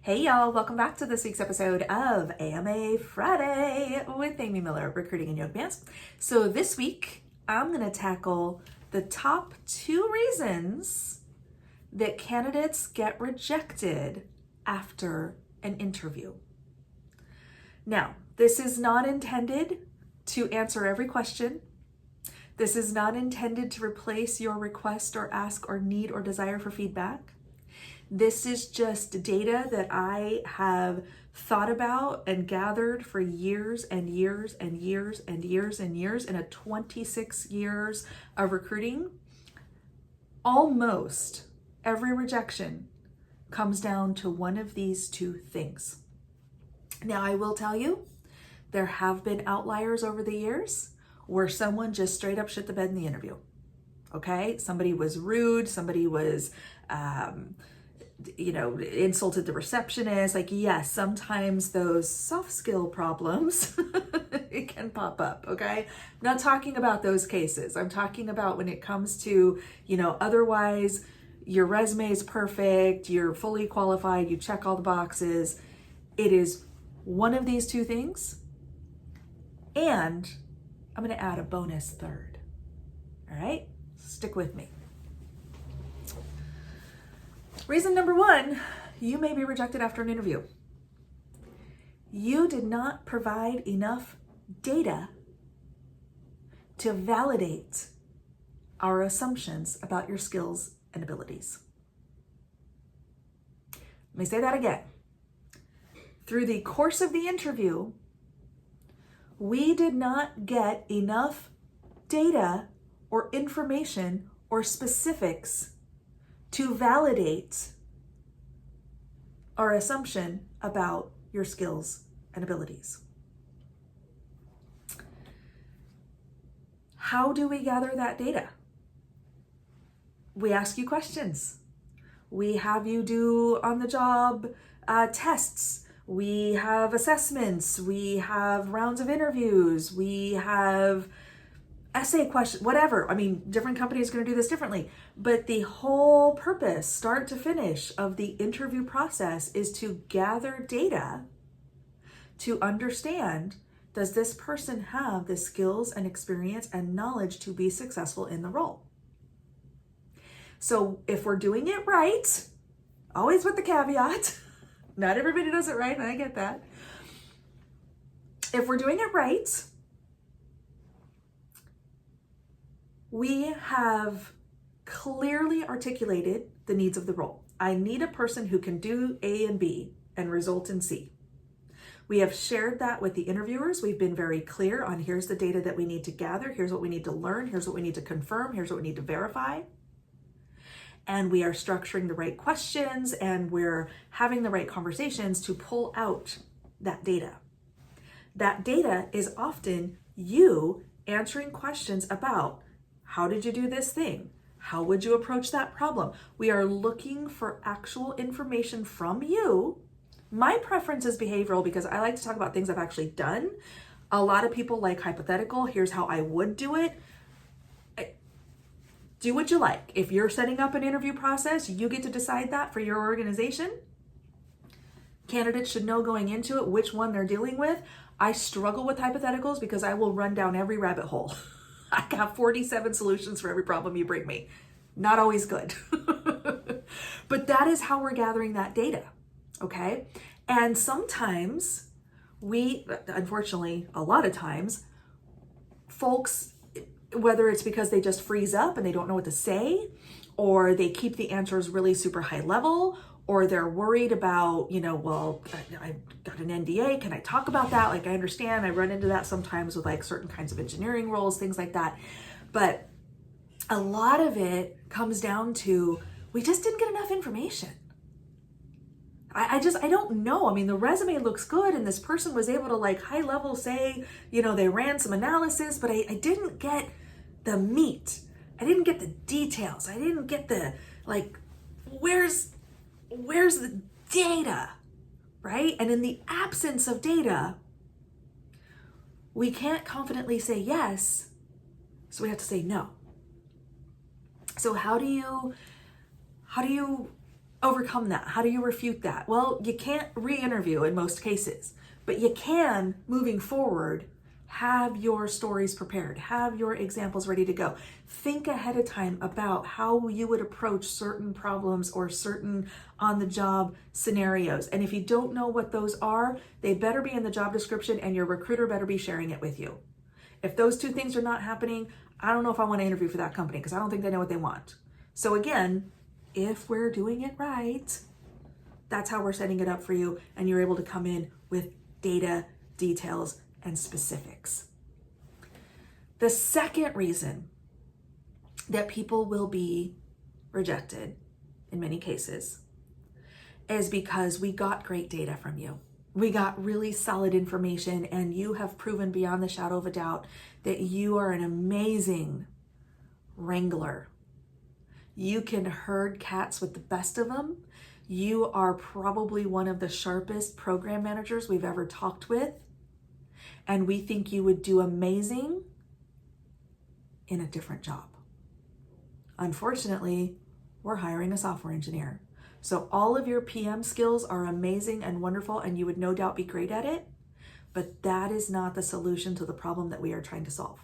Hey y'all, welcome back to this week's episode of AMA Friday with Amy Miller, Recruiting in Yoga Pants. So this week, I'm gonna tackle the top 2 reasons that candidates get rejected after an interview. Now, this is not intended to answer every question. This is not intended to replace your request or ask or need or desire for feedback. This is just data that I have thought about and gathered for years and years and years and years and years in a 26 years of recruiting. Almost every rejection comes down to one of these 2 things. Now, I will tell you, there have been outliers over the years where someone just straight up shit the bed in the interview. Okay? Somebody was rude, somebody was, insulted the receptionist. Like, yes, sometimes those soft skill problems it can pop up. Okay. I'm not talking about those cases. I'm talking about when it comes to, otherwise your resume is perfect, you're fully qualified, you check all the boxes. It is one of these 2 things. And I'm going to add a bonus third. All right. Stick with me. Reason number 1, you may be rejected after an interview. You did not provide enough data to validate our assumptions about your skills and abilities. Let me say that again. Through the course of the interview, we did not get enough data or information or specifics to validate our assumption about your skills and abilities. How do we gather that data? We ask you questions. We have you do on-the-job tests. We have assessments. We have rounds of interviews. We have essay questions, whatever. I mean, different companies are going to do this differently. But the whole purpose, start to finish, of the interview process is to gather data to understand, does this person have the skills and experience and knowledge to be successful in the role? So if we're doing it right, always with the caveat, not everybody does it right, and I get that. If we're doing it right, we have clearly articulated the needs of the role. I need a person who can do A and B and result in C. We have shared that with the interviewers. We've been very clear on here's the data that we need to gather, here's what we need to learn, here's what we need to confirm, here's what we need to verify. And we are structuring the right questions and we're having the right conversations to pull out that data. That data is often you answering questions about, how did you do this thing? How would you approach that problem? We are looking for actual information from you. My preference is behavioral because I like to talk about things I've actually done. A lot of people like hypothetical. Here's how I would do it. Do what you like. If you're setting up an interview process, you get to decide that for your organization. Candidates should know going into it which one they're dealing with. I struggle with hypotheticals because I will run down every rabbit hole. I got 47 solutions for every problem you bring me. Not always good. But that is how we're gathering that data, okay? And sometimes unfortunately, a lot of times, folks, whether it's because they just freeze up and they don't know what to say, or they keep the answers really super high level, or they're worried about, I got an NDA, can I talk about that? Like, I understand, I run into that sometimes with like certain kinds of engineering roles, things like that. But a lot of it comes down to, we just didn't get enough information. I don't know. I mean, the resume looks good and this person was able to like high level say, they ran some analysis, but I didn't get the meat. I didn't get the details. I didn't get the, like, where's the data, right? And in the absence of data, we can't confidently say yes, so we have to say no. So how do you overcome that? How do you refute that? Well, you can't re-interview in most cases, but you can, moving forward, have your stories prepared, have your examples ready to go. Think ahead of time about how you would approach certain problems or certain on-the-job scenarios. And if you don't know what those are, they better be in the job description and your recruiter better be sharing it with you. If those two things are not happening, I don't know if I want to interview for that company because I don't think they know what they want. So again, if we're doing it right, that's how we're setting it up for you, and you're able to come in with data, details, and specifics. The second reason that people will be rejected in many cases is because we got great data from you. We got really solid information, and you have proven beyond the shadow of a doubt that you are an amazing wrangler. You can herd cats with the best of them. You are probably one of the sharpest program managers we've ever talked with. And we think you would do amazing in a different job. Unfortunately, we're hiring a software engineer. So all of your PM skills are amazing and wonderful, and you would no doubt be great at it, but that is not the solution to the problem that we are trying to solve.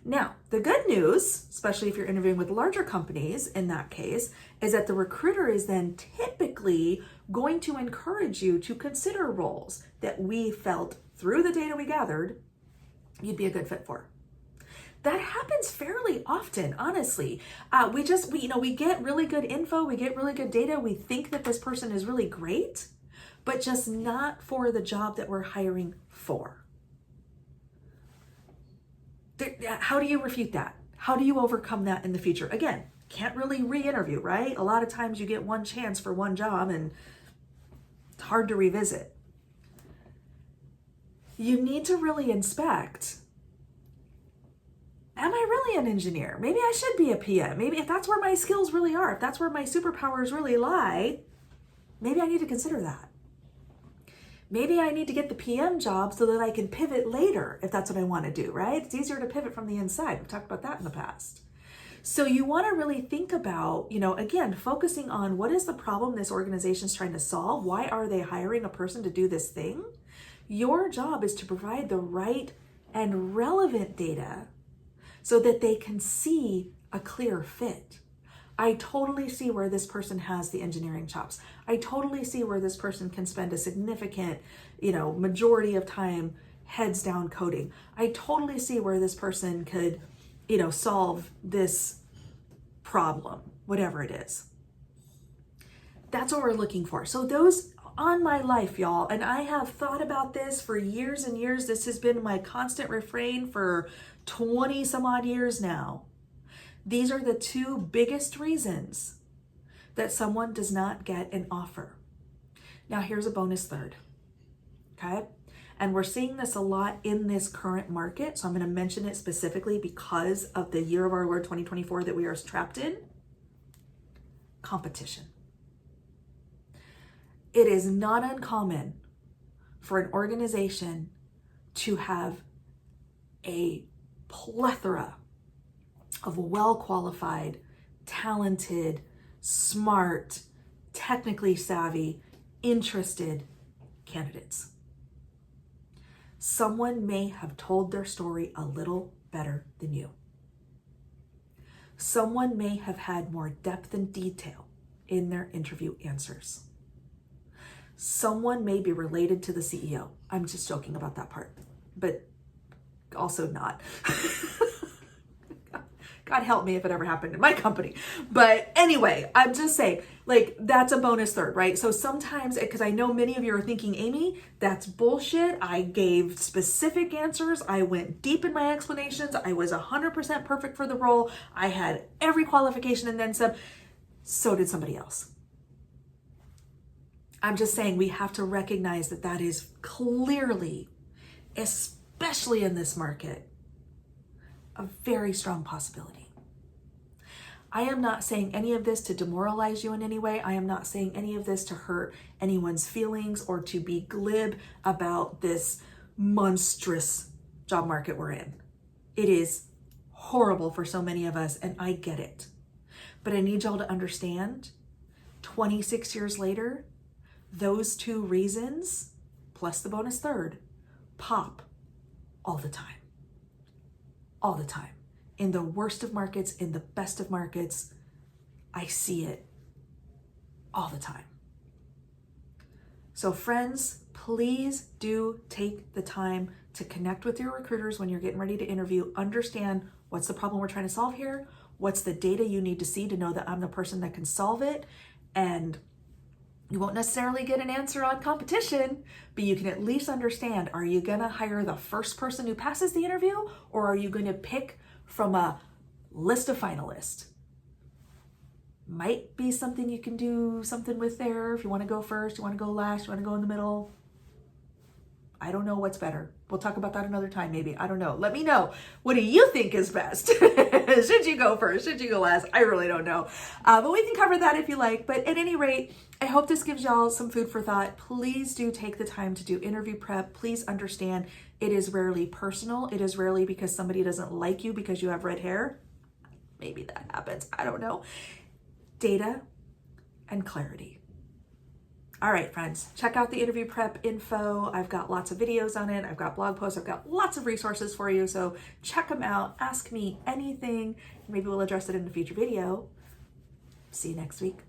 Now, the good news, especially if you're interviewing with larger companies in that case, is that the recruiter is then typically going to encourage you to consider roles that we felt through the data we gathered you'd be a good fit for. That happens fairly often, honestly. We get really good info, we get really good data, we think that this person is really great, but just not for the job that we're hiring for. How do you refute that? How do you overcome that in the future? Again, can't really re-interview, right? A lot of times you get one chance for one job and it's hard to revisit. You need to really inspect, am I really an engineer? Maybe I should be a PM. Maybe if that's where my skills really are, if that's where my superpowers really lie, maybe I need to consider that. Maybe I need to get the PM job so that I can pivot later if that's what I want to do, right? It's easier to pivot from the inside. We've talked about that in the past. So you want to really think about, again, focusing on what is the problem this organization is trying to solve? Why are they hiring a person to do this thing? Your job is to provide the right and relevant data so that they can see a clear fit. I totally see where this person has the engineering chops. I totally see where this person can spend a significant, majority of time heads down coding. I totally see where this person could, solve this problem, whatever it is. That's what we're looking for. So those on my life, y'all, and I have thought about this for years and years. This has been my constant refrain for 20 some odd years now. These are the two biggest reasons that someone does not get an offer. Now here's a bonus third, okay? And we're seeing this a lot in this current market. So I'm gonna mention it specifically because of the year of our Lord 2024 that we are trapped in. Competition. It is not uncommon for an organization to have a plethora of well-qualified, talented, smart, technically savvy, interested candidates. Someone may have told their story a little better than you. Someone may have had more depth and detail in their interview answers. Someone may be related to the CEO. I'm just joking about that part, but also not. God help me if it ever happened in my company. But anyway, I'm just saying, that's a bonus third, right? So sometimes, because I know many of you are thinking, Amy, that's bullshit. I gave specific answers. I went deep in my explanations. I was 100% perfect for the role. I had every qualification and then some. So did somebody else. I'm just saying we have to recognize that that is clearly, especially in this market, a very strong possibility. I am not saying any of this to demoralize you in any way. I am not saying any of this to hurt anyone's feelings or to be glib about this monstrous job market we're in. It is horrible for so many of us, and I get it. But I need y'all to understand 26 years later, those two reasons, plus the bonus third, pop all the time. All the time. In the worst of markets, in the best of markets, I see it all the time. So friends, please do take the time to connect with your recruiters when you're getting ready to interview. Understand what's the problem we're trying to solve here, what's the data you need to see to know that I'm the person that can solve it, and you won't necessarily get an answer on competition, but you can at least understand, are you gonna hire the first person who passes the interview, or are you gonna pick from a list of finalists? Might be something you can do something with there. If you wanna go first, you wanna go last, you wanna go in the middle. I don't know what's better. We'll talk about that another time, maybe. I don't know. Let me know. What do you think is best? Should you go first? Should you go last? I really don't know. But we can cover that if you like. But at any rate, I hope this gives y'all some food for thought. Please do take the time to do interview prep. Please understand it is rarely personal. It is rarely because somebody doesn't like you because you have red hair. Maybe that happens. I don't know. Data and clarity. All right, friends, check out the interview prep info. I've got lots of videos on it. I've got blog posts. I've got lots of resources for you. So check them out. Ask me anything. Maybe we'll address it in a future video. See you next week.